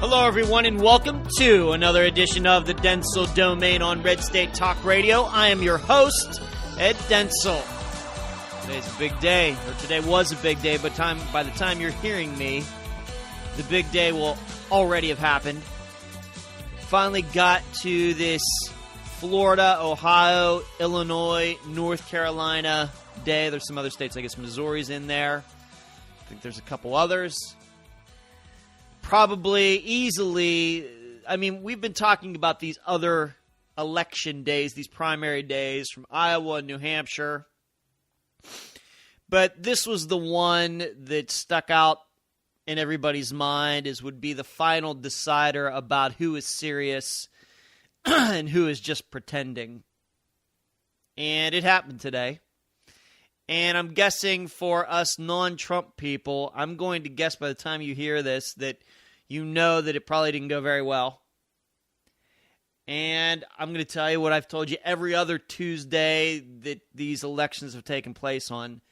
Hello, everyone, and welcome to another edition of the Dentzel Domain on Red State Talk Radio. I am your host, Ed Dentzel. Today's a big day, or today was a big day, but by the time you're hearing me, the big day will already have happened. Finally got to this Florida, Ohio, Illinois, North Carolina day. There's some other states, I guess Missouri's in there. I think there's a couple others. Probably, easily, I mean, we've been talking about these other election days, these primary days from Iowa and New Hampshire. But this was the one that stuck out in everybody's mind as would be the final decider about who is serious and who is just pretending. And it happened today. And I'm guessing for us non-Trump people, I'm going to guess by the time you hear this that you know that it probably didn't go very well. And I'm going to tell you what I've told you every other Tuesday that these elections have taken place on.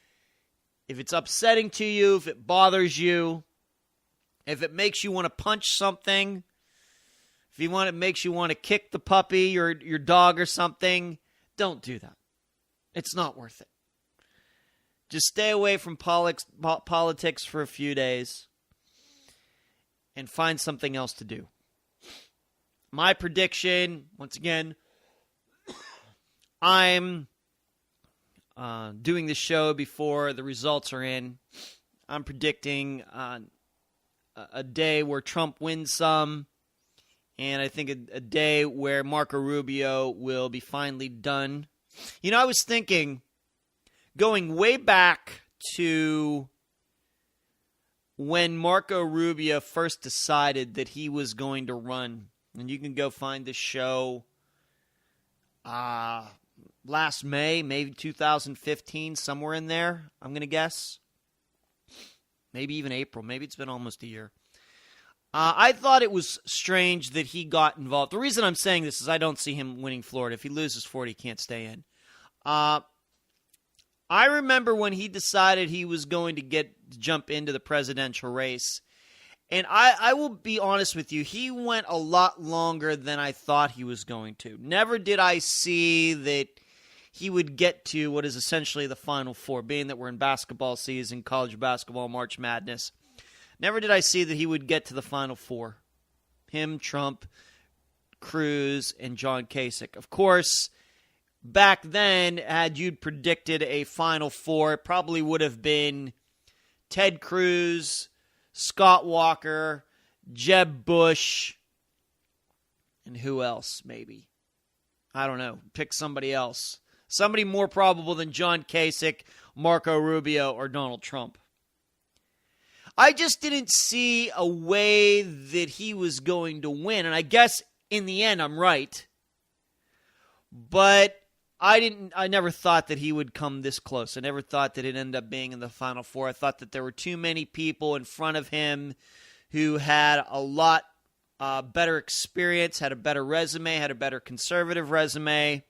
If it's upsetting to you, if it bothers you, if it makes you want to punch something, if it makes you want to kick the puppy or your dog or something, don't do that. It's not worth it. Just stay away from politics for a few days and find something else to do. My prediction, once again, I'm doing this show before the results are in. I'm predicting a day where Trump wins some, and I think a day where Marco Rubio will be finally done. You know, I was thinking, going way back to when Marco Rubio first decided that he was going to run, and you can go find this show last May, maybe 2015, somewhere in there, I'm going to guess. Maybe even April. Maybe it's been almost a year. I thought it was strange that he got involved. The reason I'm saying this is I don't see him winning Florida. If he loses Florida, he can't stay in. I remember when he decided he was going to jump into the presidential race. And I will be honest with you, he went a lot longer than I thought he was going to. Never did I see that he would get to what is essentially the Final Four, being that we're in basketball season, college basketball, March Madness. Never did I see that he would get to the Final Four. Him, Trump, Cruz, and John Kasich. Of course, back then, had you predicted a Final Four, it probably would have been Ted Cruz, Scott Walker, Jeb Bush, and who else, maybe? I don't know. Pick somebody else. Somebody more probable than John Kasich, Marco Rubio, or Donald Trump. I just didn't see a way that he was going to win, and I guess in the end I'm right. But I never thought that he would come this close. I never thought that it'd end up being in the Final Four. I thought that there were too many people in front of him who had a lot better experience, had a better resume, had a better conservative resume.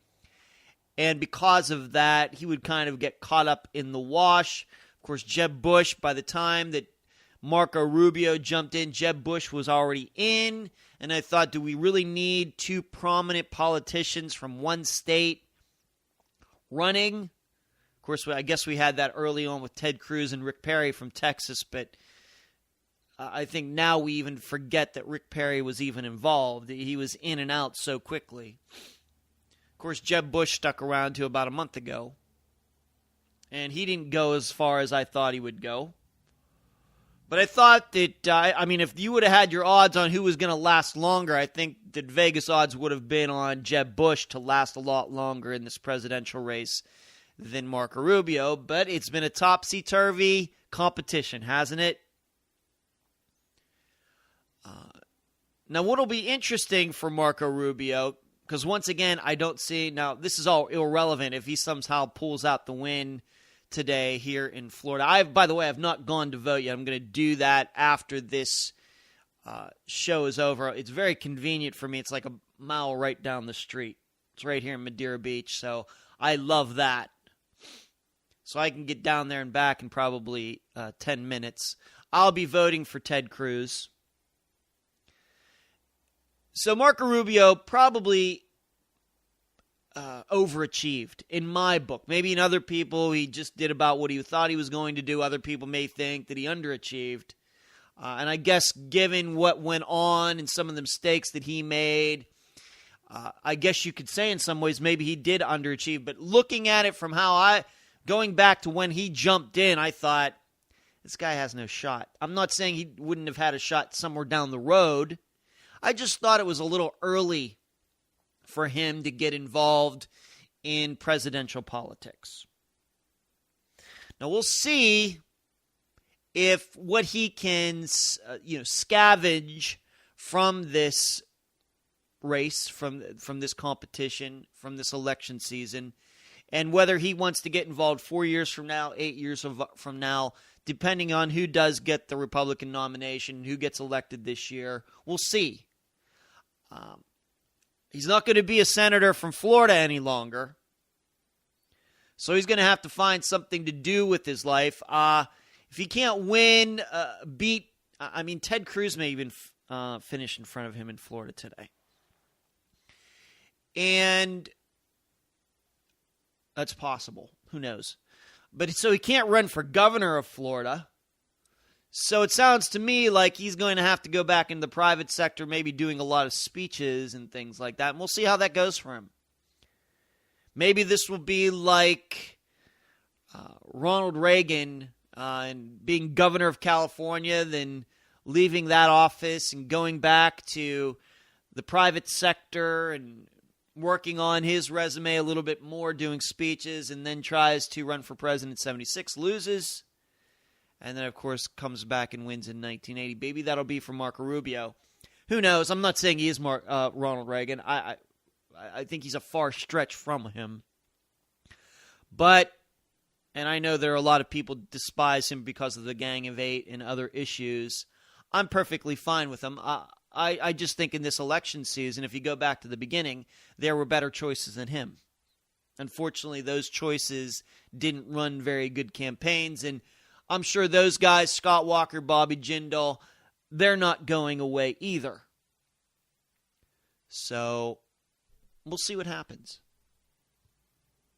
And because of that, he would kind of get caught up in the wash. Of course, Jeb Bush, by the time that Marco Rubio jumped in, Jeb Bush was already in. And I thought, do we really need two prominent politicians from one state running? Of course, I guess we had that early on with Ted Cruz and Rick Perry from Texas, but I think now we even forget that Rick Perry was even involved. He was in and out so quickly. Of course, Jeb Bush stuck around to about a month ago, and he didn't go as far as I thought he would go. But I thought that, if you would have had your odds on who was going to last longer, I think that Vegas odds would have been on Jeb Bush to last a lot longer in this presidential race than Marco Rubio. But it's been a topsy-turvy competition, hasn't it? Now, what will be interesting for Marco Rubio, because once again, I don't see, now this is all irrelevant if he somehow pulls out the win today here in Florida. By the way, I've not gone to vote yet. I'm going to do that after this show is over. It's very convenient for me. It's like a mile right down the street. It's right here in Madeira Beach, so I love that. So I can get down there and back in probably 10 minutes. I'll be voting for Ted Cruz. So Marco Rubio probably overachieved in my book. Maybe in other people, he just did about what he thought he was going to do. Other people may think that he underachieved. And I guess given what went on and some of the mistakes that he made, I guess you could say in some ways maybe he did underachieve. But looking at it from going back to when he jumped in, I thought, this guy has no shot. I'm not saying he wouldn't have had a shot somewhere down the road. I just thought it was a little early for him to get involved in presidential politics. Now we'll see if what he can, scavenge from this race, from this competition, from this election season, and whether he wants to get involved 4 years from now, 8 years from now, depending on who does get the Republican nomination, who gets elected this year. We'll see. He's not going to be a senator from Florida any longer. So he's going to have to find something to do with his life. If he can't win, Ted Cruz may even finish in front of him in Florida today. And that's possible. Who knows? But so he can't run for governor of Florida. So it sounds to me like he's going to have to go back into the private sector, maybe doing a lot of speeches and things like that. And we'll see how that goes for him. Maybe this will be like Ronald Reagan and being governor of California, then leaving that office and going back to the private sector and working on his resume a little bit more, doing speeches, and then tries to run for president in 76, loses. And then, of course, comes back and wins in 1980. Maybe that'll be for Marco Rubio. Who knows? I'm not saying he is Ronald Reagan. I think he's a far stretch from him. But, and I know there are a lot of people despise him because of the Gang of Eight and other issues. I'm perfectly fine with him. I just think in this election season, if you go back to the beginning, there were better choices than him. Unfortunately, those choices didn't run very good campaigns, and I'm sure those guys, Scott Walker, Bobby Jindal, they're not going away either. So we'll see what happens.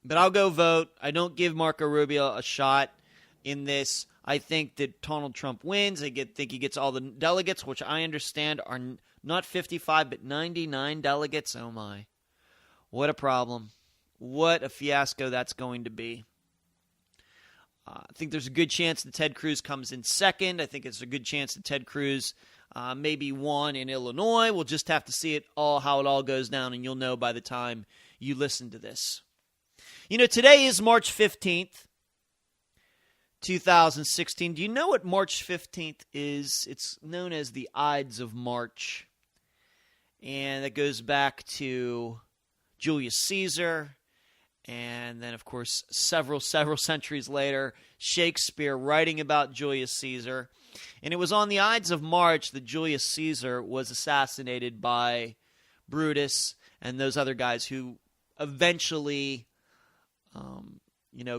But I'll go vote. I don't give Marco Rubio a shot in this. I think that Donald Trump wins. I think he gets all the delegates, which I understand are not 55 but 99 delegates. Oh my. What a problem. What a fiasco that's going to be. I think there's a good chance that Ted Cruz comes in second. I think it's a good chance that Ted Cruz maybe won in Illinois. We'll just have to see how it all goes down, and you'll know by the time you listen to this. Today is March 15th, 2016. Do you know what March 15th is? It's known as the Ides of March, and that goes back to Julius Caesar. And then, of course, several centuries later, Shakespeare writing about Julius Caesar. And it was on the Ides of March that Julius Caesar was assassinated by Brutus and those other guys who eventually,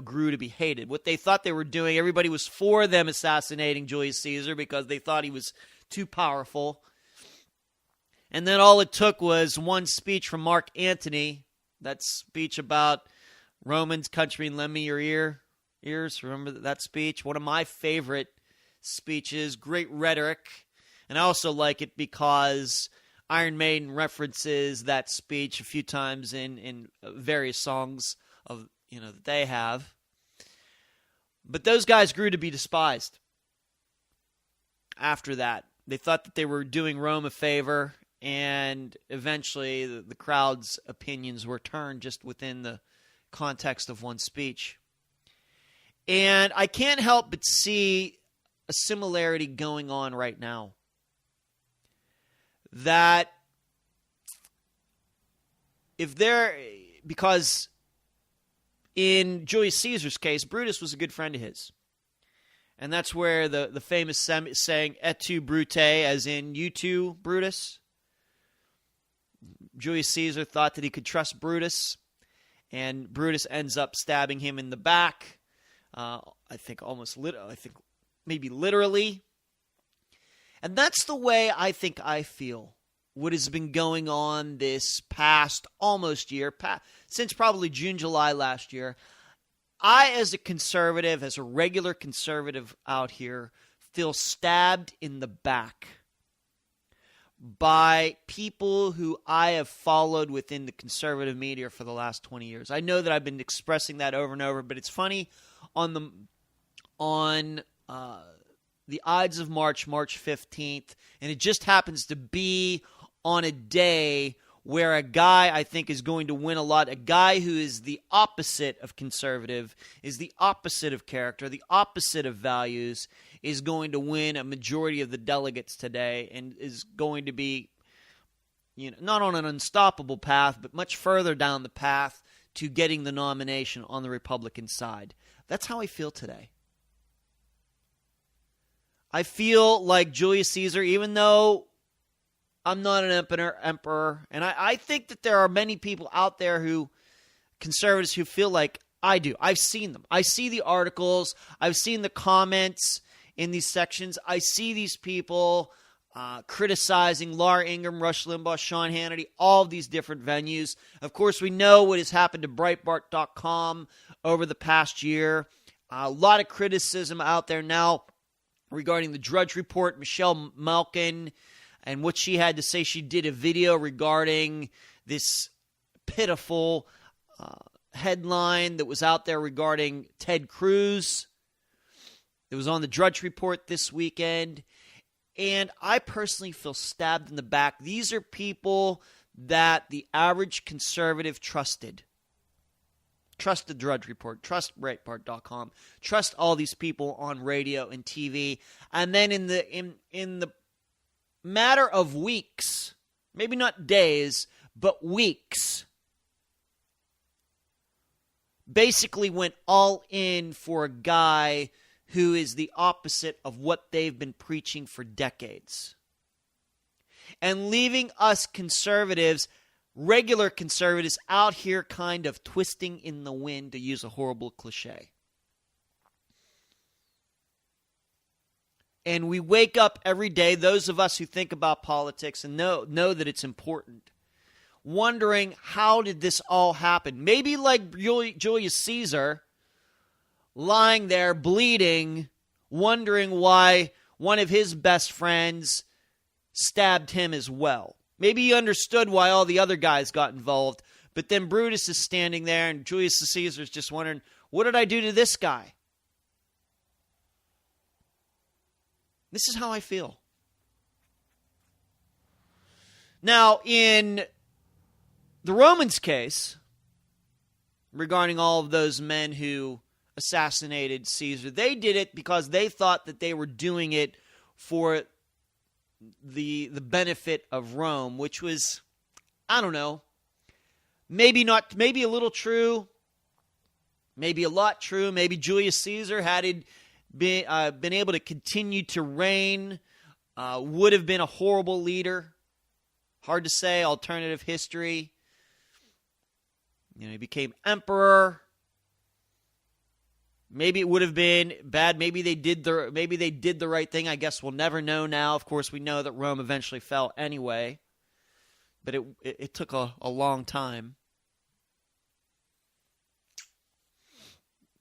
grew to be hated. What they thought they were doing, everybody was for them assassinating Julius Caesar because they thought he was too powerful. And then all it took was one speech from Mark Antony, that speech about Romans, country, and lend me your ears. Remember that speech? One of my favorite speeches. Great rhetoric. And I also like it because Iron Maiden references that speech a few times in various songs that they have. But those guys grew to be despised after that. They thought that they were doing Rome a favor, and eventually the crowd's opinions were turned just within the context of one speech. And I can't help but see a similarity going on right now. That because in Julius Caesar's case, Brutus was a good friend of his. And that's where the famous saying, et tu, Brute, as in, you too, Brutus. Julius Caesar thought that he could trust Brutus, and Brutus ends up stabbing him in the back. Maybe literally. And that's the way I think I feel what has been going on this past almost year, since probably June, July last year, I, as a conservative, as a regular conservative out here, feel stabbed in the back by people who I have followed within the conservative media for the last 20 years. I know that I've been expressing that over and over, but it's funny, on the Ides of March 15th, and it just happens to be on a day where a guy I think is going to win a lot, a guy who is the opposite of conservative, is the opposite of character, the opposite of values, is going to win a majority of the delegates today and is going to be, not on an unstoppable path, but much further down the path to getting the nomination on the Republican side. That's how I feel today. I feel like Julius Caesar, even though I'm not an emperor, and I think that there are many people out there conservatives who feel like I do. I've seen them. I see the articles. I've seen the comments in these sections. I see these people criticizing Laura Ingraham, Rush Limbaugh, Sean Hannity, all of these different venues. Of course, we know what has happened to Breitbart.com over the past year. A lot of criticism out there now regarding the Drudge Report, Michelle Malkin, and what she had to say. She did a video regarding this pitiful headline that was out there regarding Ted Cruz. It was on the Drudge Report this weekend. And I personally feel stabbed in the back. These are people that the average conservative trusted. Trust the Drudge Report. Trust Breitbart.com. Trust all these people on radio and TV. And then in the matter of weeks, maybe not days, but weeks, basically went all in for a guy who is the opposite of what they've been preaching for decades. And leaving us conservatives, regular conservatives, out here kind of twisting in the wind, to use a horrible cliche. And we wake up every day, those of us who think about politics and know that it's important, wondering, how did this all happen? Maybe like Julius Caesar, lying there bleeding, wondering why one of his best friends stabbed him as well. Maybe he understood why all the other guys got involved, but then Brutus is standing there and Julius Caesar is just wondering, what did I do to this guy? This is how I feel. Now, in the Romans case, regarding all of those men who assassinated Caesar, they did it because they thought that they were doing it for the benefit of Rome, which was, I don't know, maybe a little true, maybe a lot true. Maybe Julius Caesar, had he been able to continue to reign, would have been a horrible leader. Hard to say. Alternative history. He became emperor. Maybe it would have been bad. Maybe they did the right thing. I guess we'll never know now. Of course, we know that Rome eventually fell anyway, but it took a long time.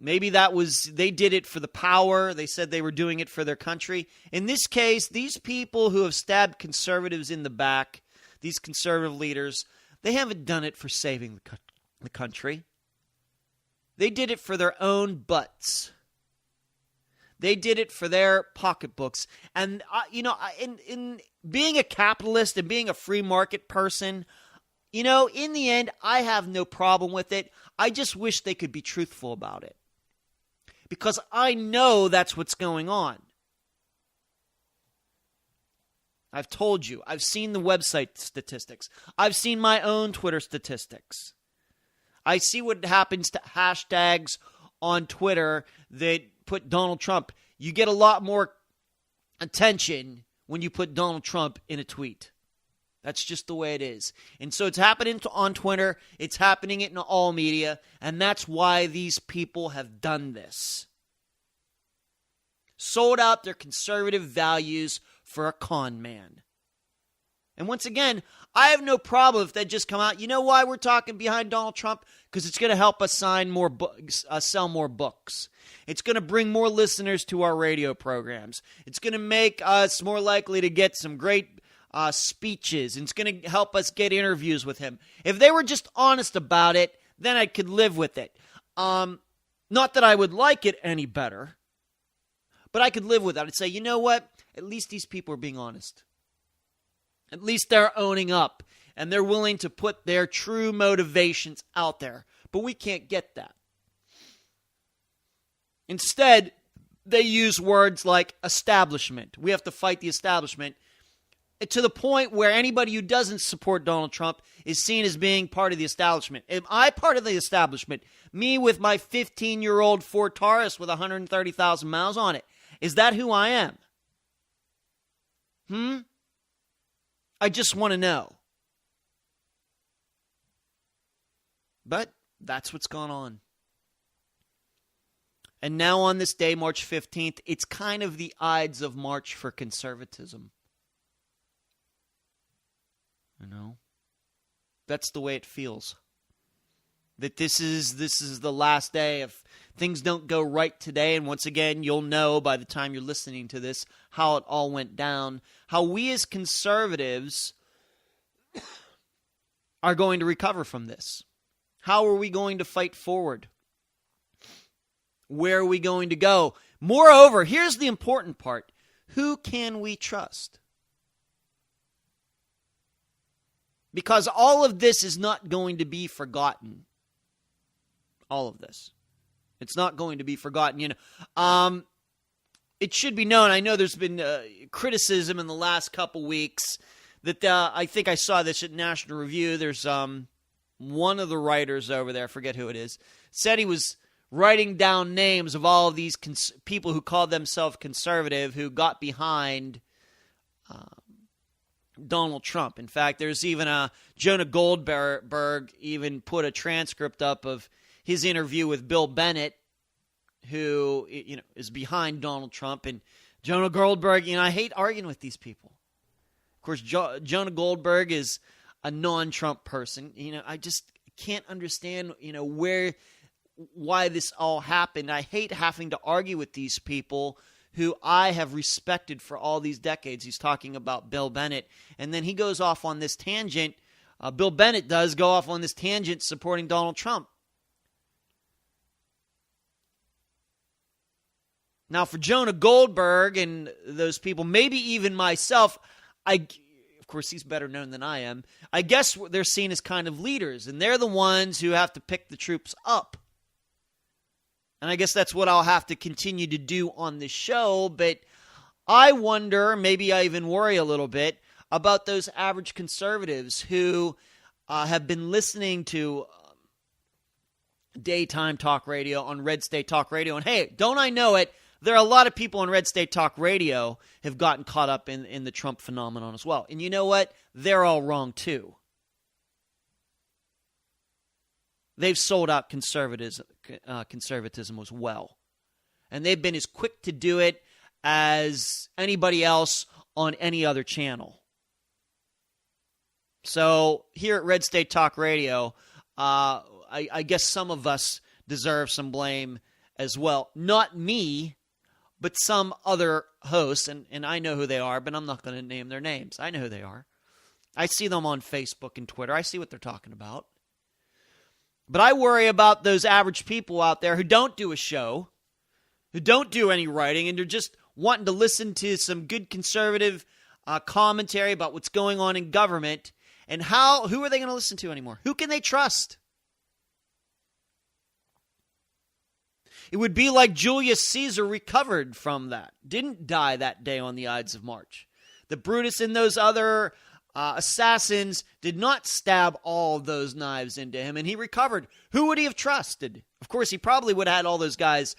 Maybe they did it for the power. They said they were doing it for their country. In this case, these people who have stabbed conservatives in the back, these conservative leaders, they haven't done it for saving the country. They did it for their own butts. They did it for their pocketbooks. And, in being a capitalist and being a free market person, in the end, I have no problem with it. I just wish they could be truthful about it. Because I know that's what's going on. I've told you. I've seen the website statistics. I've seen my own Twitter statistics. I see what happens to hashtags on Twitter that put Donald Trump. You get a lot more attention when you put Donald Trump in a tweet. That's just the way it is. And so it's happening on Twitter. It's happening in all media. And that's why these people have done this. Sold out their conservative values for a con man. And once again, I have no problem if they just come out. You know why we're talking behind Donald Trump? Because it's going to help us sign more books, sell more books. It's going to bring more listeners to our radio programs. It's going to make us more likely to get some great speeches. And it's going to help us get interviews with him. If they were just honest about it, then I could live with it. Not that I would like it any better, but I could live with it. I'd say, you know what? At least these people are being honest. At least they're owning up, and they're willing to put their true motivations out there. But we can't get that. Instead, they use words like establishment. We have to fight the establishment, to the point where anybody who doesn't support Donald Trump is seen as being part of the establishment. Am I part of the establishment? Me with my 15-year-old Ford Taurus with 130,000 miles on it. Is that who I am? I just want to know. But that's what's gone on. And now on this day, March 15th, it's kind of the Ides of March for conservatism. You know? That's the way it feels. That this is the last day. If things don't go right today, and once again, you'll know by the time you're listening to this how it all went down, how we as conservatives are going to recover from this. How are we going to fight forward? Where are we going to go? Moreover, here's the important part. Who can we trust? Because all of this is not going to be forgotten. All of this. It's not going to be forgotten. You know, it should be known. I know there's been criticism in the last couple weeks that I think I saw this at National Review. There's one of the writers over there, I forget who it is, said he was writing down names of all of these people who called themselves conservative who got behind Donald Trump. In fact, there's even Jonah Goldberg even put a transcript up of his interview with Bill Bennett, who, you know, is behind Donald Trump. And Jonah Goldberg, you know, I hate arguing with these people. Of course, Jonah Goldberg is a non-Trump person. You know, I just can't understand, you know, why this all happened. I hate having to argue with these people who I have respected for all these decades. He's talking about Bill Bennett, and then he goes off on this tangent. Bill Bennett does go off on this tangent supporting Donald Trump. Now, for Jonah Goldberg and those people, maybe even myself, of course, he's better known than I am. I guess they're seen as kind of leaders, and they're the ones who have to pick the troops up. And I guess that's what I'll have to continue to do on this show, but I wonder, maybe I even worry a little bit, about those average conservatives who have been listening to daytime talk radio on Red State Talk Radio. And hey, don't I know it, there are a lot of people on Red State Talk Radio have gotten caught up in the Trump phenomenon as well. And you know what? They're all wrong too. They've sold out conservatism as well. And they've been as quick to do it as anybody else on any other channel. So here at Red State Talk Radio, I guess some of us deserve some blame as well. Not me, but some other hosts, and I know who they are, but I'm not going to name their names. I know who they are. I see them on Facebook and Twitter. I see what they're talking about. But I worry about those average people out there who don't do a show, who don't do any writing, and they're just wanting to listen to some good conservative commentary about what's going on in government, and who are they going to listen to anymore? Who can they trust? It would be like Julius Caesar recovered from that, didn't die that day on the Ides of March. The Brutus and those other assassins did not stab all of those knives into him, and he recovered. Who would he have trusted? Of course, he probably would have had all those guys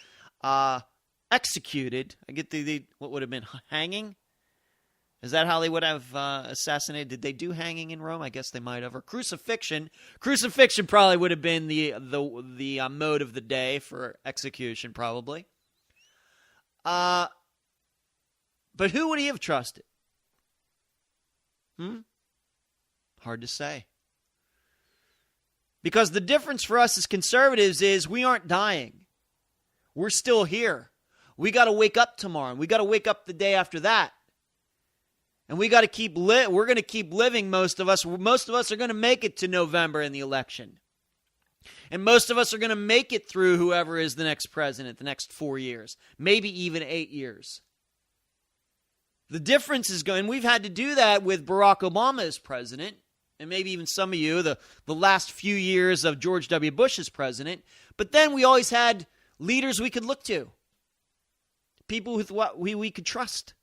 executed. I get what would have been hanging? Is that how they would have assassinated? Did they do hanging in Rome? I guess they might have. Or crucifixion. Crucifixion probably would have been the mode of the day for execution, probably. But who would he have trusted? Hard to say. Because the difference for us as conservatives is we aren't dying. We're still here. We got to wake up tomorrow. We got to wake up the day after that. And we got to keep we're going to keep living, most of us. Most of us are going to make it to November in the election. And most of us are going to make it through whoever is the next president, the next 4 years, maybe even 8 years. The difference is going, we've had to do that with Barack Obama as president, and maybe even some of you, the last few years of George W. Bush as president. But then we always had leaders we could look to, people with what we could trust.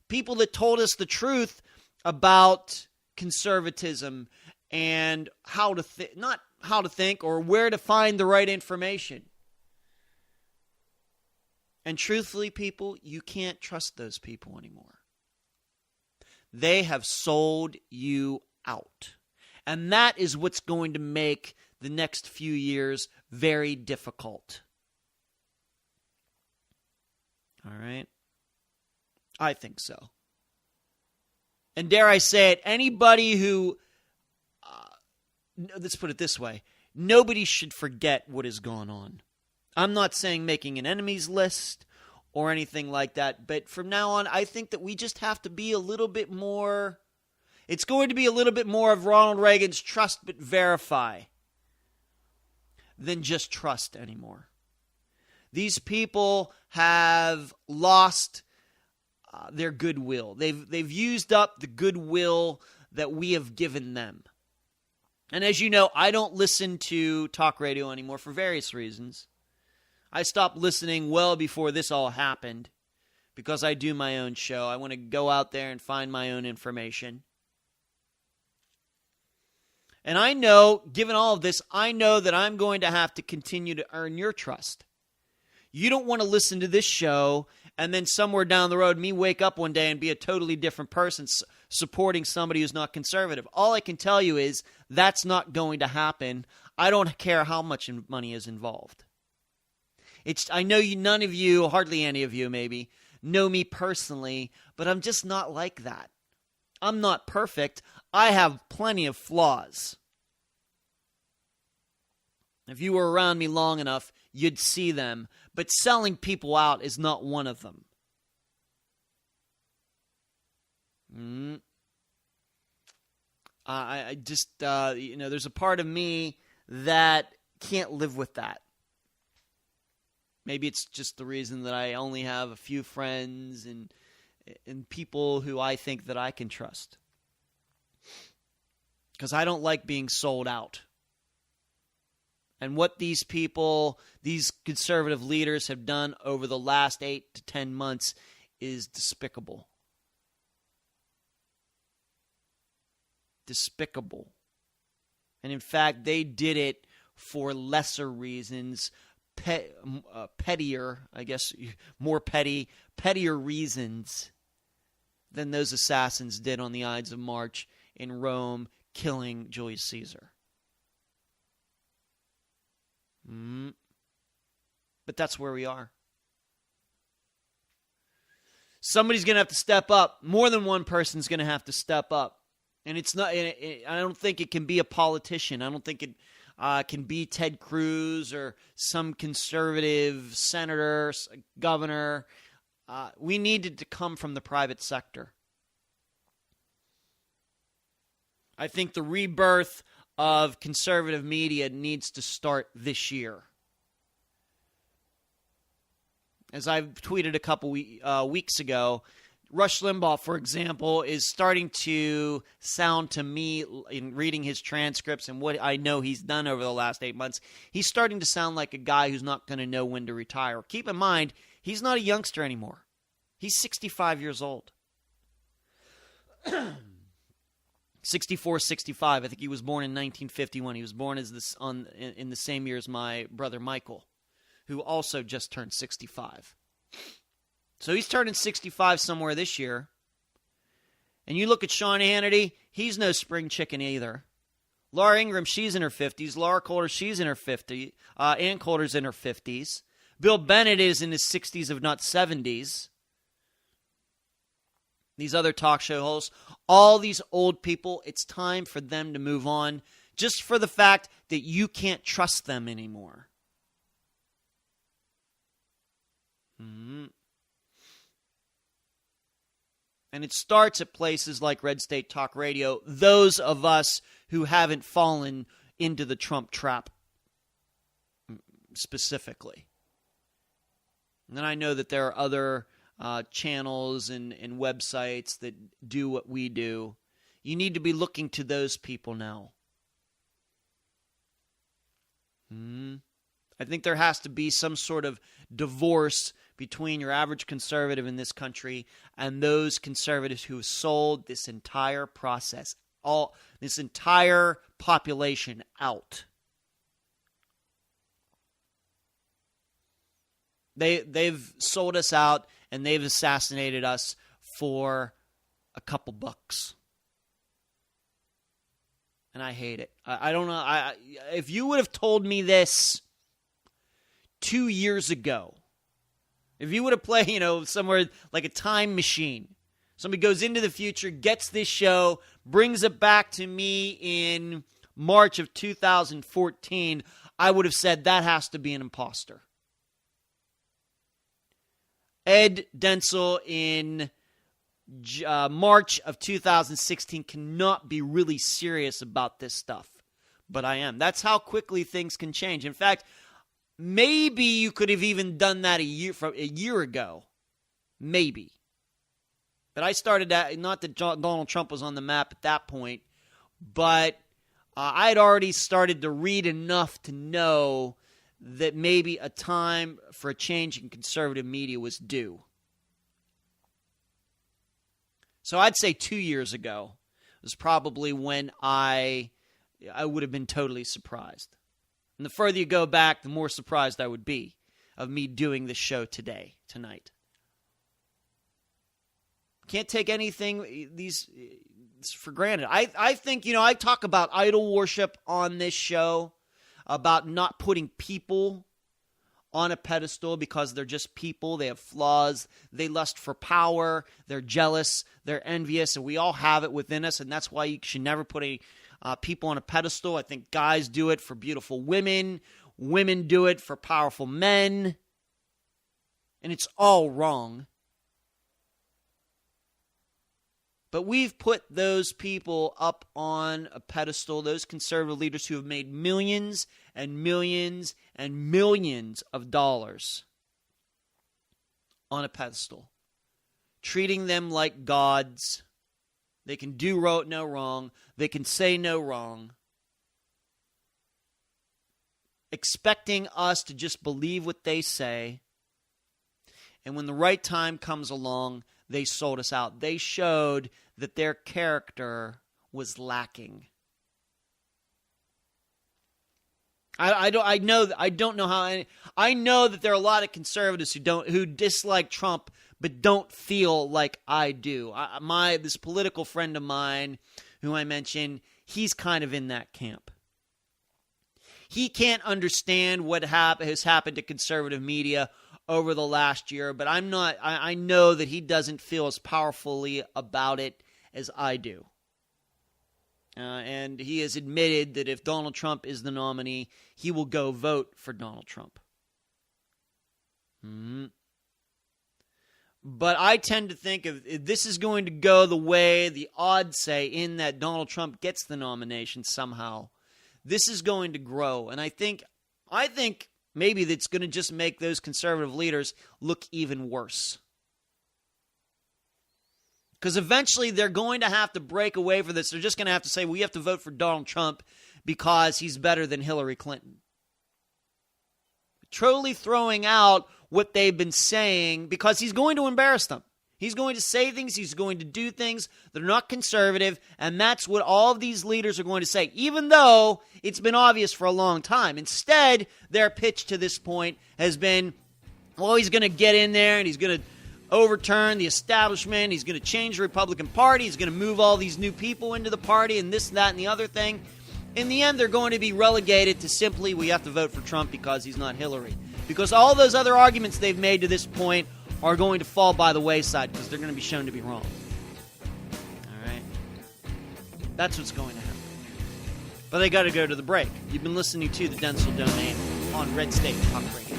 People that told us the truth about conservatism and how to not how to think or where to find the right information. And truthfully, people, you can't trust those people anymore. They have sold you out. And that is what's going to make the next few years very difficult. All right? I think so. And dare I say it, anybody who, let's put it this way, nobody should forget what has gone on. I'm not saying making an enemies list or anything like that, but from now on, I think that we just have to be a little bit more, it's going to be a little bit more of Ronald Reagan's trust but verify than just trust anymore. These people have lost their goodwill. They've used up the goodwill that we have given them. And as you know, I don't listen to talk radio anymore for various reasons. I stopped listening well before this all happened because I do my own show. I want to go out there and find my own information. And I know, given all of this, I know that I'm going to have to continue to earn your trust. You don't want to listen to this show and then somewhere down the road, me wake up one day and be a totally different person supporting somebody who's not conservative. All I can tell you is that's not going to happen. I don't care how much money is involved. I know none of you, hardly any of you maybe, know me personally, but I'm just not like that. I'm not perfect. I have plenty of flaws. If you were around me long enough, you'd see them. But selling people out is not one of them. I just, there's a part of me that can't live with that. Maybe it's just the reason that I only have a few friends and people who I think that I can trust. Because I don't like being sold out. And what these people, these conservative leaders have done over the last 8 to 10 months is despicable. Despicable. And in fact, they did it for lesser reasons, pettier, I guess, more pettier reasons than those assassins did on the Ides of March in Rome, killing Julius Caesar. But that's where we are. Somebody's going to have to step up. More than one person's going to have to step up. And it's not. I don't think it can be a politician. I don't think it can be Ted Cruz or some conservative senator, governor. We need it to come from the private sector. I think the rebirth of conservative media needs to start this year. As I've tweeted a couple weeks ago, Rush Limbaugh, for example, is starting to sound to me, in reading his transcripts and what I know he's done over the last 8 months, he's starting to sound like a guy who's not going to know when to retire. Keep in mind, he's not a youngster anymore. He's 65 years old. 64, 65. I think he was born in 1951. He was born in the same year as my brother Michael, who also just turned 65. So he's turning 65 somewhere this year. And you look at Sean Hannity, he's no spring chicken either. Laura Ingraham, she's in her 50s. Laura Coulter, she's in her 50s. Ann Coulter's in her 50s. Bill Bennett is in his 60s, if not 70s. these other talk show hosts, all these old people, it's time for them to move on just for the fact that you can't trust them anymore. Mm-hmm. And it starts at places like Red State Talk Radio, those of us who haven't fallen into the Trump trap specifically. And then I know that there are other channels and websites that do what we do. You need to be looking to those people now. I think there has to be some sort of divorce between your average conservative in this country and those conservatives who have sold this entire process, this entire population out. They've sold us out and they've assassinated us for a couple bucks. And I hate it. I don't know. If you would have told me this 2 years ago, if you would have played, somewhere like a time machine, somebody goes into the future, gets this show, brings it back to me in March of 2014, I would have said that has to be an imposter. Ed Dentzel in March of 2016 cannot be really serious about this stuff. But I am. That's how quickly things can change. In fact, maybe you could have even done that a year ago. Maybe. But I started that, not that Donald Trump was on the map at that point, but I had already started to read enough to know that maybe a time for a change in conservative media was due. So I'd say 2 years ago was probably when I would have been totally surprised. And the further you go back, the more surprised I would be of me doing this show tonight. Can't take anything these for granted. I think, I talk about idol worship on this show, about not putting people on a pedestal because they're just people. They have flaws. They lust for power. They're jealous. They're envious. And we all have it within us. And that's why you should never put people on a pedestal. I think guys do it for beautiful women. Women do it for powerful men. And it's all wrong. But we've put those people up on a pedestal, those conservative leaders who have made millions and millions and millions of dollars on a pedestal, treating them like gods. They can do no wrong. They can say no wrong. Expecting us to just believe what they say. And when the right time comes along, they sold us out. They showed that their character was lacking. I don't know how. I know that there are a lot of conservatives who dislike Trump, but don't feel like I do. This political friend of mine, who I mentioned, he's kind of in that camp. He can't understand what has happened to conservative media over the last year, but I know that he doesn't feel as powerfully about it as I do. And he has admitted that if Donald Trump is the nominee, he will go vote for Donald Trump. But I tend to think if this is going to go the way the odds say, in that Donald Trump gets the nomination somehow, this is going to grow. And I think maybe that's going to just make those conservative leaders look even worse. Because eventually they're going to have to break away from this. They're just going to have to say, we have to vote for Donald Trump because he's better than Hillary Clinton. Truly throwing out what they've been saying because he's going to embarrass them. He's going to say things, he's going to do things that are not conservative, and that's what all of these leaders are going to say, even though it's been obvious for a long time. Instead, their pitch to this point has been, well, he's going to get in there and he's going to overturn the establishment, he's going to change the Republican Party, he's going to move all these new people into the party and this, that, and the other thing. In the end, they're going to be relegated to simply, we have to vote for Trump because he's not Hillary. Because all those other arguments they've made to this point are going to fall by the wayside because they're going to be shown to be wrong. That's what's going to happen. But I got to go to the break. You've been listening to the Dentzel Domain on Red State Talk Radio.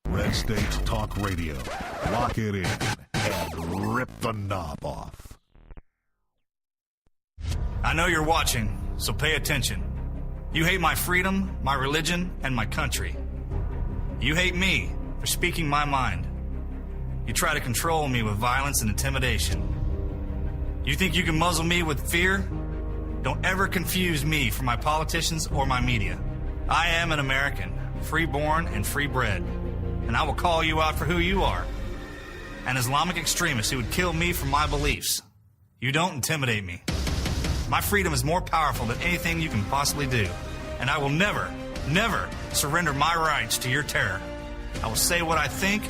Red State Talk Radio. Lock it in and rip the knob off. I know you're watching, so pay attention. You hate my freedom, my religion, and my country. You hate me for speaking my mind. You try to control me with violence and intimidation. You think you can muzzle me with fear? Don't ever confuse me for my politicians or my media. I am an American, free-born and free-bred, and I will call you out for who you are. An Islamic extremist who would kill me for my beliefs. You don't intimidate me. My freedom is more powerful than anything you can possibly do, and I will never, never surrender my rights to your terror. I will say what I think,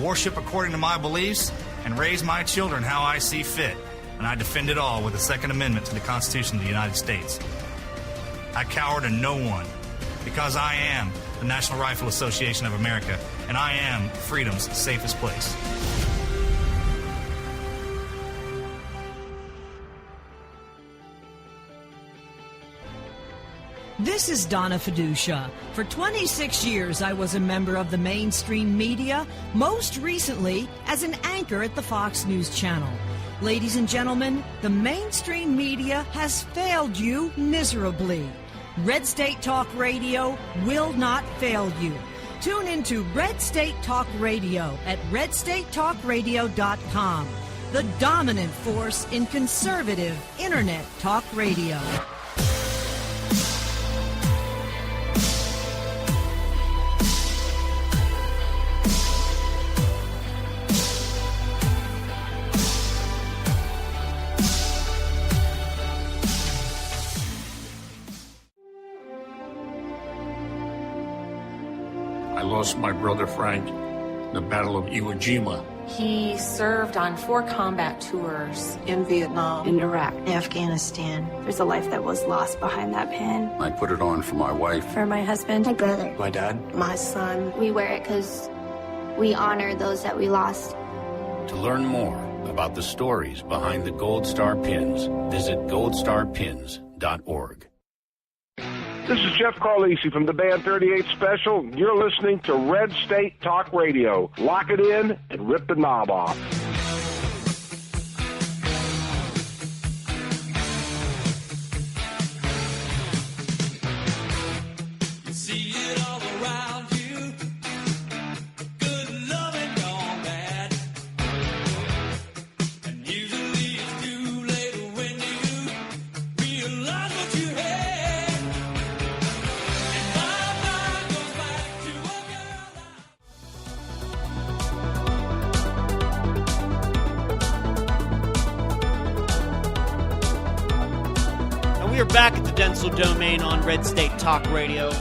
worship according to my beliefs, and raise my children how I see fit, and I defend it all with the Second Amendment to the Constitution of the United States. I cower to no one, because I am the National Rifle Association of America, and I am freedom's safest place. This is Donna Fiducia. For 26 years, I was a member of the mainstream media, most recently as an anchor at the Fox News Channel. Ladies and gentlemen, the mainstream media has failed you miserably. Red State Talk Radio will not fail you. Tune into Red State Talk Radio at redstatetalkradio.com, the dominant force in conservative Internet talk radio. I lost my brother Frank in the Battle of Iwo Jima. He served on 4 combat tours. In Vietnam, In Iraq. Afghanistan. There's a life that was lost behind that pin. I put it on for my wife. For my husband. My brother. My dad. My son. We wear it because we honor those that we lost. To learn more about the stories behind the Gold Star Pins, visit goldstarpins.org. This is Jeff Carlisi from the Band 38 Special. You're listening to Red State Talk Radio. Lock it in and rip the knob off. We are back at the Dentzel Domain on Red State Talk Radio.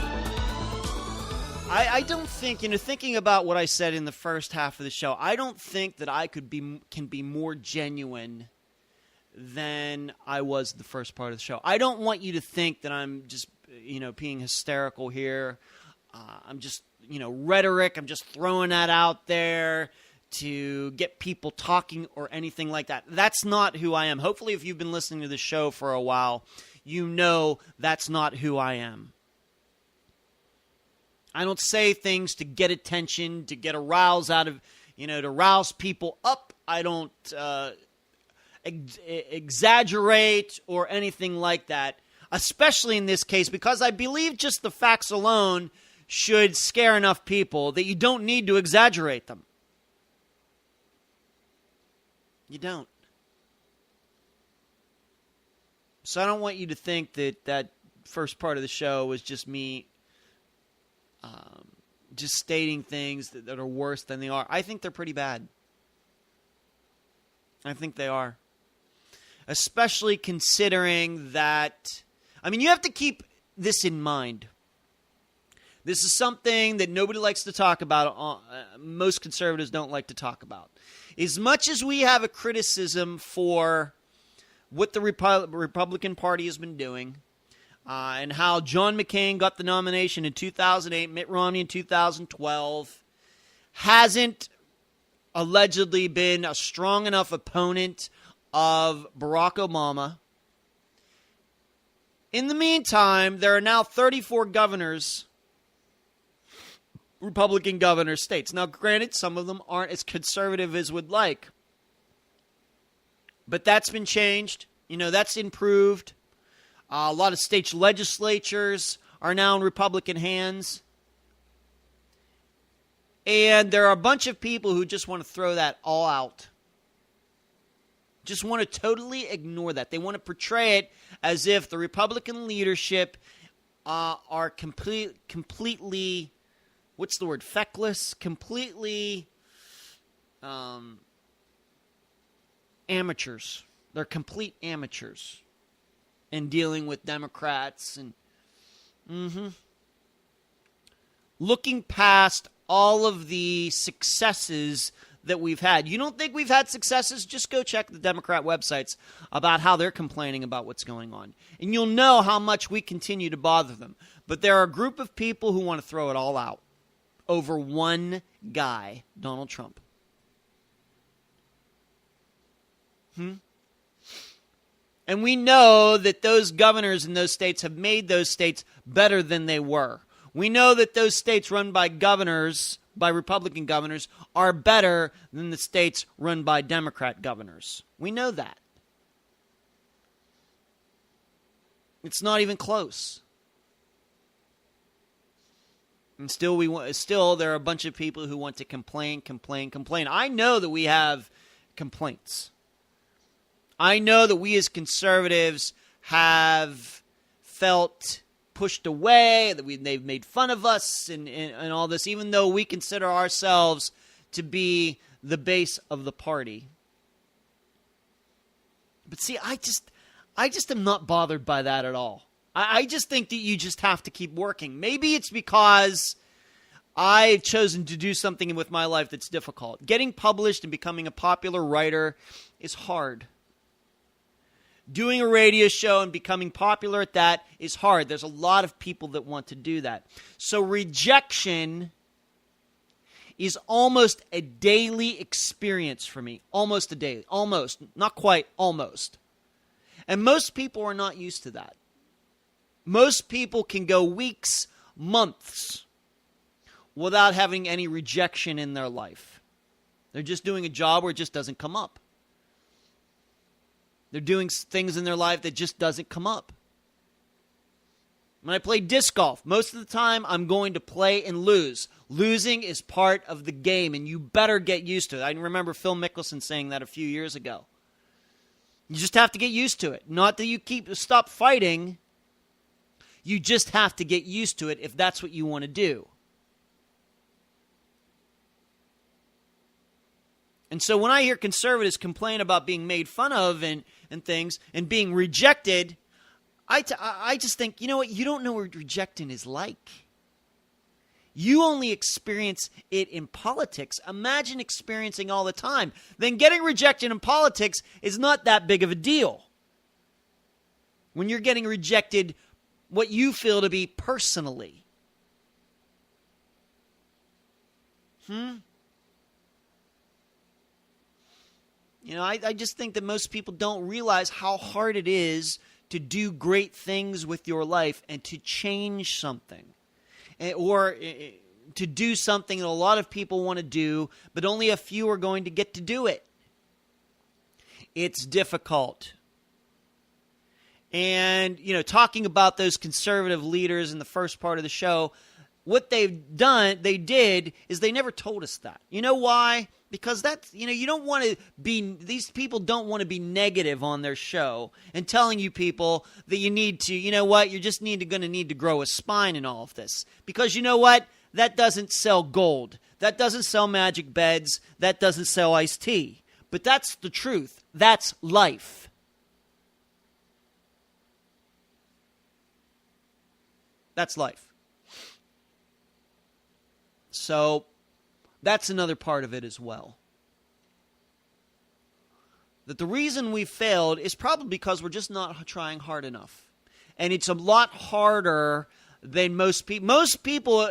I don't think, thinking about what I said in the first half of the show, I don't think that I can be more genuine than I was the first part of the show. I don't want you to think that I'm just, being hysterical here. I'm just, rhetoric. I'm just throwing that out there to get people talking or anything like that. That's not who I am. Hopefully, if you've been listening to the show for a while, you know that's not who I am. I don't say things to get attention, to get a rouse out of, to rouse people up. I don't exaggerate or anything like that, especially in this case, because I believe just the facts alone should scare enough people that you don't need to exaggerate them. You don't. So I don't want you to think that that first part of the show was just me just stating things that are worse than they are. I think they're pretty bad. I think they are. Especially considering that, you have to keep this in mind. This is something that nobody likes to talk about. Most conservatives don't like to talk about. As much as we have a criticism for what the Republican Party has been doing, and how John McCain got the nomination in 2008, Mitt Romney in 2012, hasn't allegedly been a strong enough opponent of Barack Obama. In the meantime, there are now 34 governors, Republican governor states. Now, granted, some of them aren't as conservative as would like, but that's been changed. That's improved. A lot of state legislatures are now in Republican hands. And there are a bunch of people who just want to throw that all out. Just want to totally ignore that. They want to portray it as if the Republican leadership are completely, what's the word, feckless, completely amateurs. They're complete amateurs in dealing with Democrats and looking past all of the successes that we've had. You don't think we've had successes? Just go check the Democrat websites about how they're complaining about what's going on. And you'll know how much we continue to bother them. But there are a group of people who want to throw it all out over one guy, Donald Trump. And we know that those governors in those states have made those states better than they were. We know that those states run by governors, by Republican governors, are better than the states run by Democrat governors. We know that. It's not even close. And still there are a bunch of people who want to complain. I know that we have complaints. I know that we as conservatives have felt pushed away, that they've made fun of us and all this, even though we consider ourselves to be the base of the party. But see, I just am not bothered by that at all. I just think that you just have to keep working. Maybe it's because I've chosen to do something with my life that's difficult. Getting published and becoming a popular writer is hard. Doing a radio show and becoming popular at that is hard. There's a lot of people that want to do that. So rejection is almost a daily experience for me. Almost a daily. Almost. Not quite. Almost. And most people are not used to that. Most people can go weeks, months without having any rejection in their life. They're just doing a job where it just doesn't come up. They're doing things in their life that just doesn't come up. When I play disc golf, most of the time I'm going to play and lose. Losing is part of the game, and you better get used to it. I remember Phil Mickelson saying that a few years ago. You just have to get used to it. Not that you stop fighting. You just have to get used to it if that's what you want to do. And so when I hear conservatives complain about being made fun of and things and being rejected, I just think, you know what? You don't know what rejecting is like. You only experience it in politics. Imagine experiencing all the time. Then getting rejected in politics is not that big of a deal. When you're getting rejected, what you feel to be personally. I just think that most people don't realize how hard it is to do great things with your life and to change something. Or to do something that a lot of people want to do, but only a few are going to get to do it. It's difficult. And, talking about those conservative leaders in the first part of the show, what they did is they never told us that. You know why? Because that's, you don't want to be, these people don't want to be negative on their show and telling you people that you need to, you're just going to need to grow a spine in all of this. Because you know what? That doesn't sell gold. That doesn't sell magic beds. That doesn't sell iced tea. But that's the truth. That's life. That's life. So that's another part of it as well. That the reason we failed is probably because we're just not trying hard enough. And it's a lot harder than most people. Most people,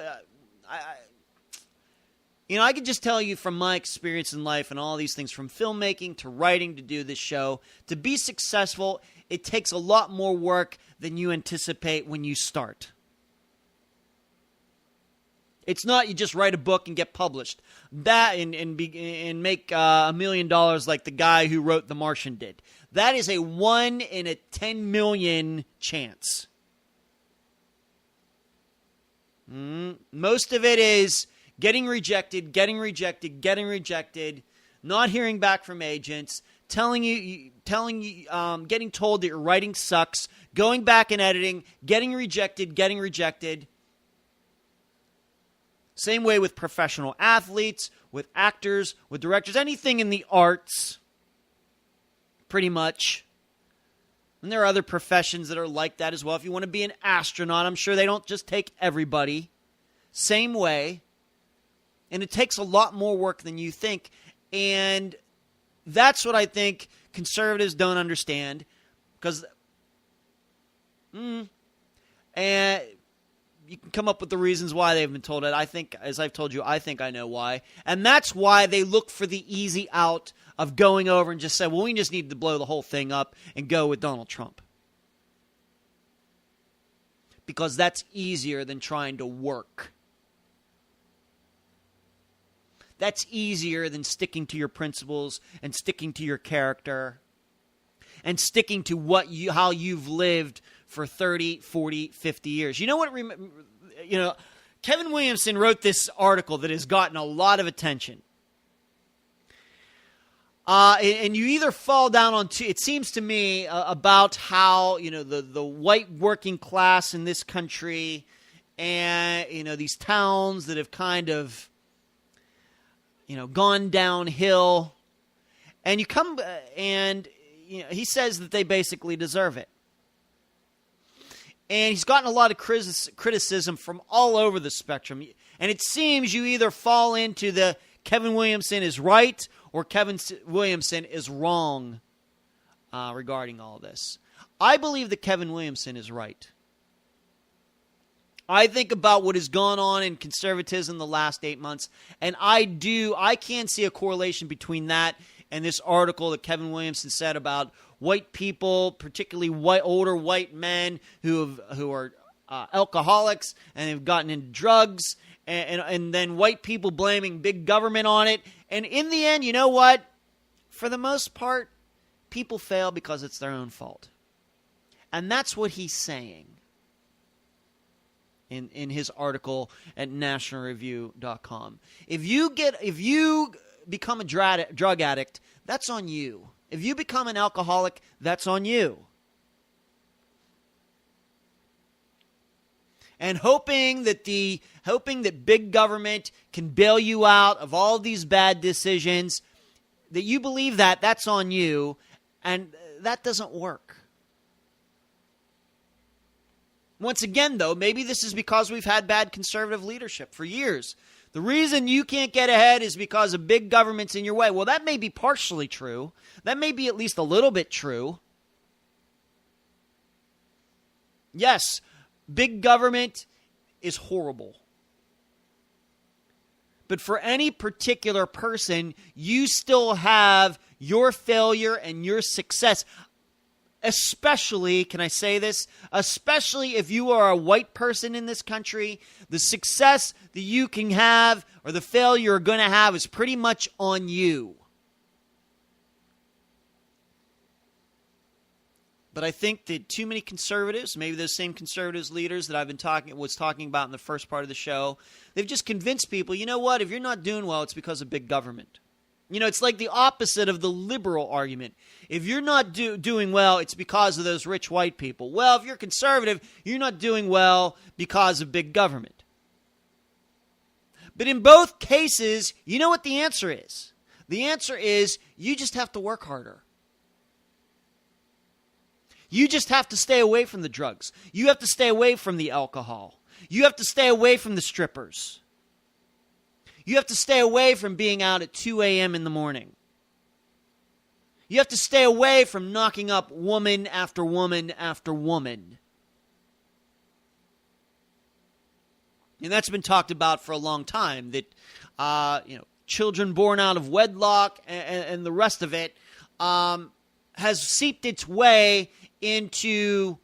I can just tell you from my experience in life and all these things, from filmmaking to writing to do this show, to be successful, it takes a lot more work than you anticipate when you start. It's not you just write a book and get published. That and make $1 million like the guy who wrote The Martian did. That is a 1 in a 10 million chance. Most of it is getting rejected, not hearing back from agents, getting told that your writing sucks, going back and editing, getting rejected. Same way with professional athletes, with actors, with directors, anything in the arts, pretty much. And there are other professions that are like that as well. If you want to be an astronaut, I'm sure they don't just take everybody. Same way. And it takes a lot more work than you think. And that's what I think conservatives don't understand. Because, and you can come up with the reasons why they've been told it. I think, as I've told you, I think I know why. And that's why they look for the easy out of going over and just say, well, we just need to blow the whole thing up and go with Donald Trump. Because that's easier than trying to work. That's easier than sticking to your principles and sticking to your character and sticking to how you've lived for 30, 40, 50 years. You know what? Kevin Williamson wrote this article that has gotten a lot of attention. And you either fall down on it seems to me, about how, the white working class in this country and, these towns that have kind of, gone downhill. And you come and, he says that they basically deserve it. And he's gotten a lot of criticism from all over the spectrum. And it seems you either fall into the Kevin Williamson is right or Kevin Williamson is wrong regarding all this. I believe that Kevin Williamson is right. I think about what has gone on in conservatism the last 8 months, and I can see a correlation between that and this article that Kevin Williamson said about white people, particularly older white men who are alcoholics and have gotten into drugs, and then white people blaming big government on it. And in the end, you know what? For the most part, people fail because it's their own fault. And that's what he's saying in his article at nationalreview.com. If you become a drug addict, that's on you. If you become an alcoholic, that's on you. And hoping that big government can bail you out of all these bad decisions, that you believe that's on you, and that doesn't work. Once again, though, maybe this is because we've had bad conservative leadership for years. The reason you can't get ahead is because of big government's in your way. Well, that may be partially true. That may be at least a little bit true. Yes, big government is horrible. But for any particular person, you still have your failure and your success. Especially, can I say this? Especially if you are a white person in this country, the success that you can have or the failure you're going to have is pretty much on you. But I think that too many conservatives, maybe those same conservatives leaders that I've been talking about in the first part of the show, they've just convinced people, you know what, if you're not doing well, it's because of big government. It's like the opposite of the liberal argument. If you're not doing well, it's because of those rich white people. Well, if you're conservative, you're not doing well because of big government. But in both cases, you know what the answer is? The answer is you just have to work harder. You just have to stay away from the drugs. You have to stay away from the alcohol. You have to stay away from the strippers. You have to stay away from being out at 2 a.m. in the morning. You have to stay away from knocking up woman after woman after woman. And that's been talked about for a long time, that, children born out of wedlock and the rest of it has seeped its way into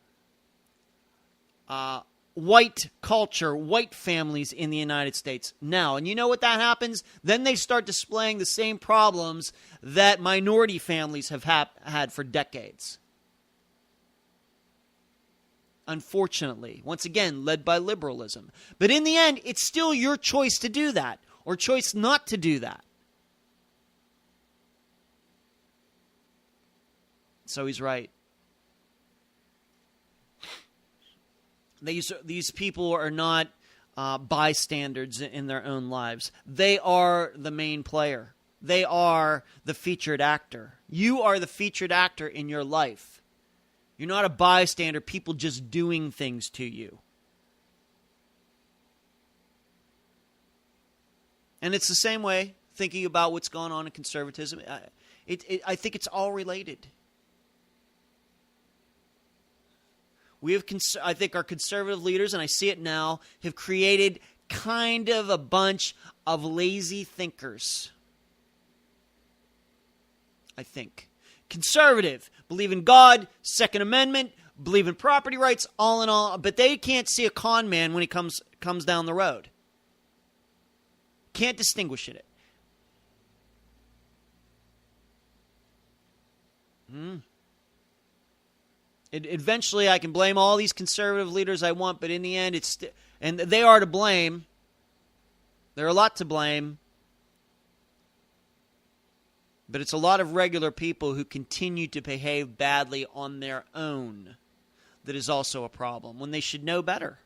white culture, white families in the United States now. And you know what that happens? Then they start displaying the same problems that minority families have had for decades. Unfortunately, once again, led by liberalism. But in the end, it's still your choice to do that, or choice not to do that. So he's right. These people are not bystanders in their own lives. They are the main player. They are the featured actor. You are the featured actor in your life. You're not a bystander, people just doing things to you. And it's the same way, thinking about what's going on in conservatism. I think it's all related. I think our conservative leaders, and I see it now, have created kind of a bunch of lazy thinkers. I think. Conservative, believe in God, Second Amendment, believe in property rights, all in all, but they can't see a con man when he comes down the road. Can't distinguish it. Eventually, I can blame all these conservative leaders I want, but in the end, and they are to blame. They're a lot to blame. But it's a lot of regular people who continue to behave badly on their own that is also a problem, when they should know better.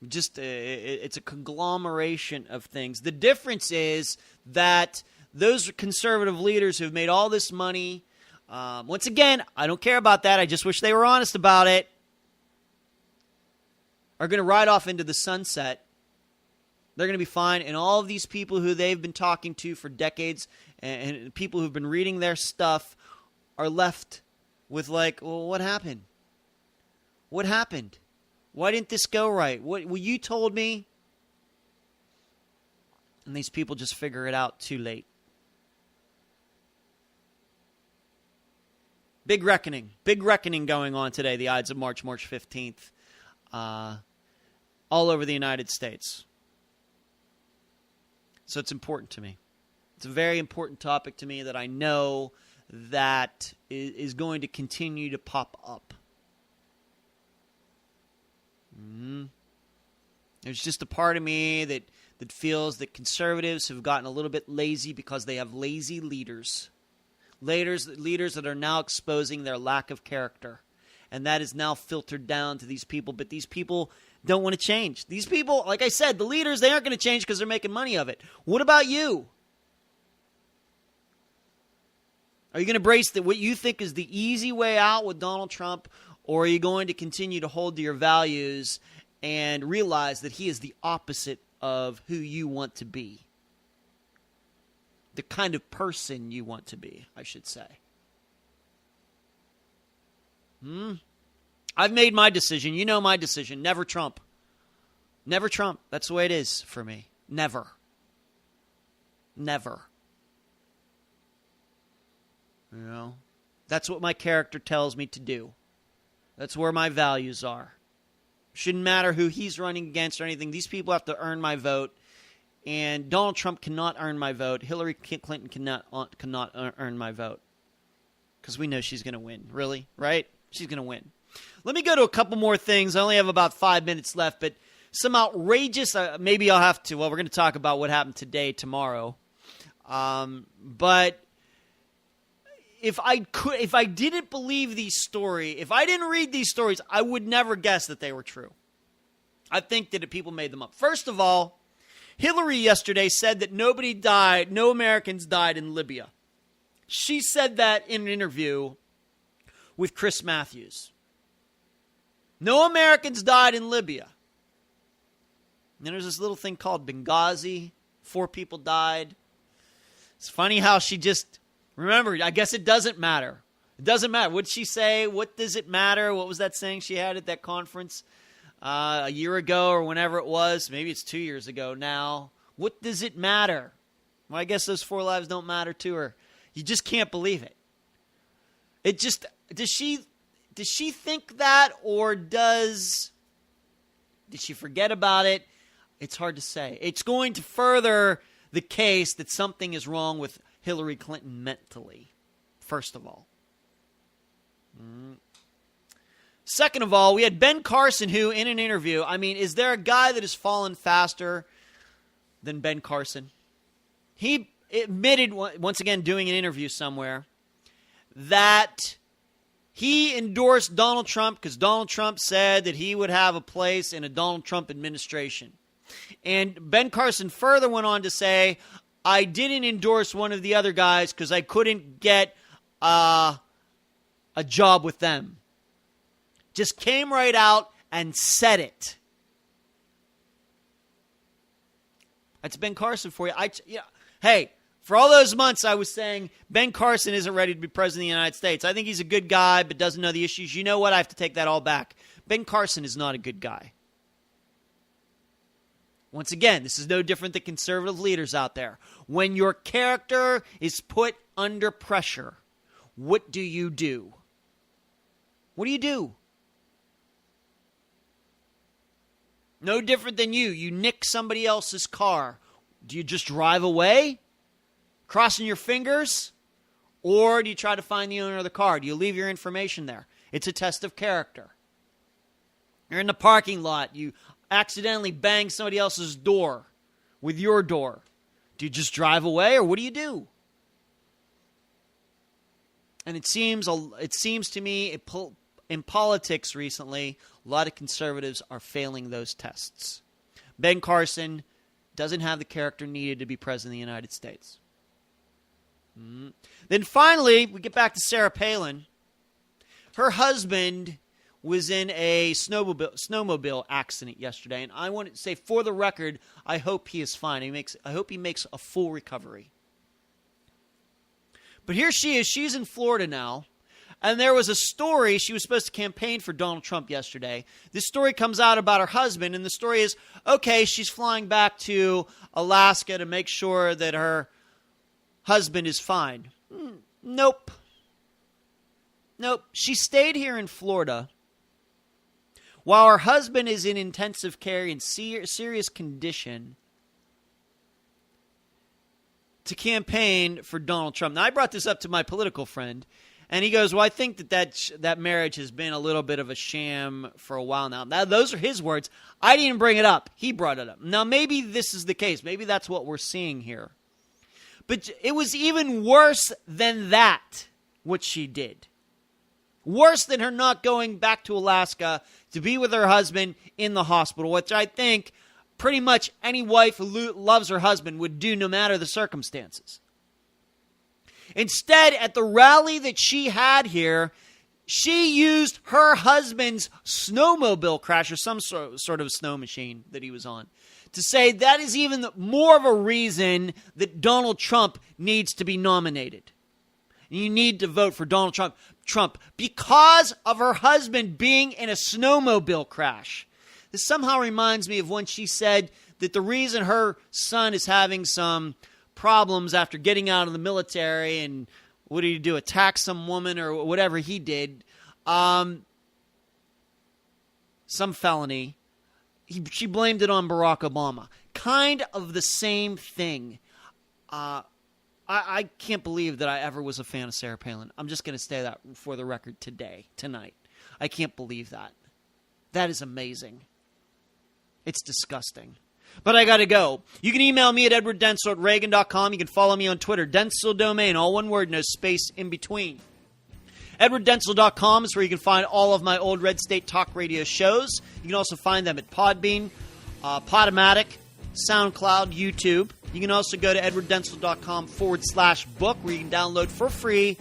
Just it's a conglomeration of things. The difference is that those conservative leaders who've made all this money, once again, I don't care about that. I just wish they were honest about it, are going to ride off into the sunset. They're going to be fine. And all of these people who they've been talking to for decades and people who've been reading their stuff are left with like, well, what happened? What happened? Why didn't this go right? Well, you told me. And these people just figure it out too late. Big reckoning going on today, the Ides of March 15th, all over the United States. So it's important to me. It's a very important topic to me that I know that is going to continue to pop up. There's just a part of me that feels that conservatives have gotten a little bit lazy because they have lazy leaders. Leaders that are now exposing their lack of character. And that is now filtered down to these people. But these people don't want to change. These people, like I said, the leaders, they aren't going to change because they're making money of it. What about you? Are you going to embrace what you think is the easy way out with Donald Trump? Or are you going to continue to hold to your values and realize that he is the opposite of who you want to be? The kind of person you want to be, I should say. I've made my decision. You know my decision. Never Trump. Never Trump. That's the way it is for me. Never. Never. You know? That's what my character tells me to do. That's where my values are. Shouldn't matter who he's running against or anything. These people have to earn my vote. And Donald Trump cannot earn my vote. Hillary Clinton cannot earn my vote. Because we know she's going to win. Really? Right? She's going to win. Let me go to a couple more things. I only have about 5 minutes left. But some outrageous, maybe I'll have to. Well, we're going to talk about what happened today, tomorrow. But if I didn't believe these stories, if I didn't read these stories, I would never guess that they were true. I think that people made them up. First of all, Hillary yesterday said that nobody died, no Americans died in Libya. She said that in an interview with Chris Matthews. No Americans died in Libya. And then there's this little thing called Benghazi. 4 people died. It's funny how she just, remember, I guess it doesn't matter. It doesn't matter. What'd she say? What does it matter? What was that saying she had at that conference a year ago or whenever it was? Maybe it's 2 years ago now. What does it matter? Well, I guess those 4 lives don't matter to her. You just can't believe it. It just, does she think that, or did she forget about it? It's hard to say. It's going to further the case that something is wrong with Hillary Clinton mentally, first of all. Second of all, we had Ben Carson, who, in an interview, I mean, is there a guy that has fallen faster than Ben Carson? He admitted, once again, doing an interview somewhere, that he endorsed Donald Trump because Donald Trump said that he would have a place in a Donald Trump administration. And Ben Carson further went on to say, I didn't endorse one of the other guys because I couldn't get a job with them. Just came right out and said it. That's Ben Carson for you. Hey, for all those months I was saying Ben Carson isn't ready to be president of the United States. I think he's a good guy but doesn't know the issues. You know what? I have to take that all back. Ben Carson is not a good guy. Once again, this is no different than conservative leaders out there. When your character is put under pressure, what do you do? What do you do? No different than you. You nick somebody else's car. Do you just drive away, crossing your fingers? Or do you try to find the owner of the car? Do you leave your information there? It's a test of character. You're in the parking lot. You accidentally bang somebody else's door with your door. Do you just drive away, or what do you do? And it seems to me in politics recently, a lot of conservatives are failing those tests. Ben Carson doesn't have the character needed to be president of the United States. Then finally, we get back to Sarah Palin. Her husband was in a snowmobile accident yesterday, and I want to say, for the record, I hope he is fine. I hope he makes a full recovery. But here she is. She's in Florida now. And there was a story. She was supposed to campaign for Donald Trump yesterday. This story comes out about her husband. And the story is, okay, she's flying back to Alaska to make sure that her husband is fine. Nope. She stayed here in Florida while her husband is in intensive care in serious condition to campaign for Donald Trump. Now, I brought this up to my political friend, and he goes, well, I think that marriage has been a little bit of a sham for a while now. Now, those are his words. I didn't bring it up. He brought it up. Now, maybe this is the case. Maybe that's what we're seeing here. But it was even worse than that, what she did. Worse than her not going back to Alaska to be with her husband in the hospital, which I think pretty much any wife who loves her husband would do no matter the circumstances. Instead, at the rally that she had here, she used her husband's snowmobile crash, or some sort of snow machine that he was on, to say that is even more of a reason that Donald Trump needs to be nominated. You need to vote for Donald Trump because of her husband being in a snowmobile crash. This somehow reminds me of when she said that the reason her son is having some problems after getting out of the military and what did he do, attack some woman or whatever he did, some felony, she blamed it on Barack Obama. Kind of the same thing. I can't believe that I ever was a fan of Sarah Palin. I'm just going to say that for the record tonight. I can't believe that. That is amazing. It's disgusting. But I got to go. You can email me at edwarddentzel@reagan.com. You can follow me on Twitter. Dentzel domain, all one word, no space in between. edwarddentzel.com is where you can find all of my old Red State Talk Radio shows. You can also find them at Podbean, Podomatic, SoundCloud, YouTube. You can also go to edwarddentzel.com/book where you can download for free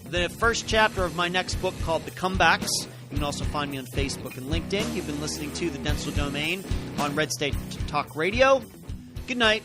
the first chapter of my next book called The Comebacks. You can also find me on Facebook and LinkedIn. You've been listening to The Dentzel Domain on Red State Talk Radio. Good night.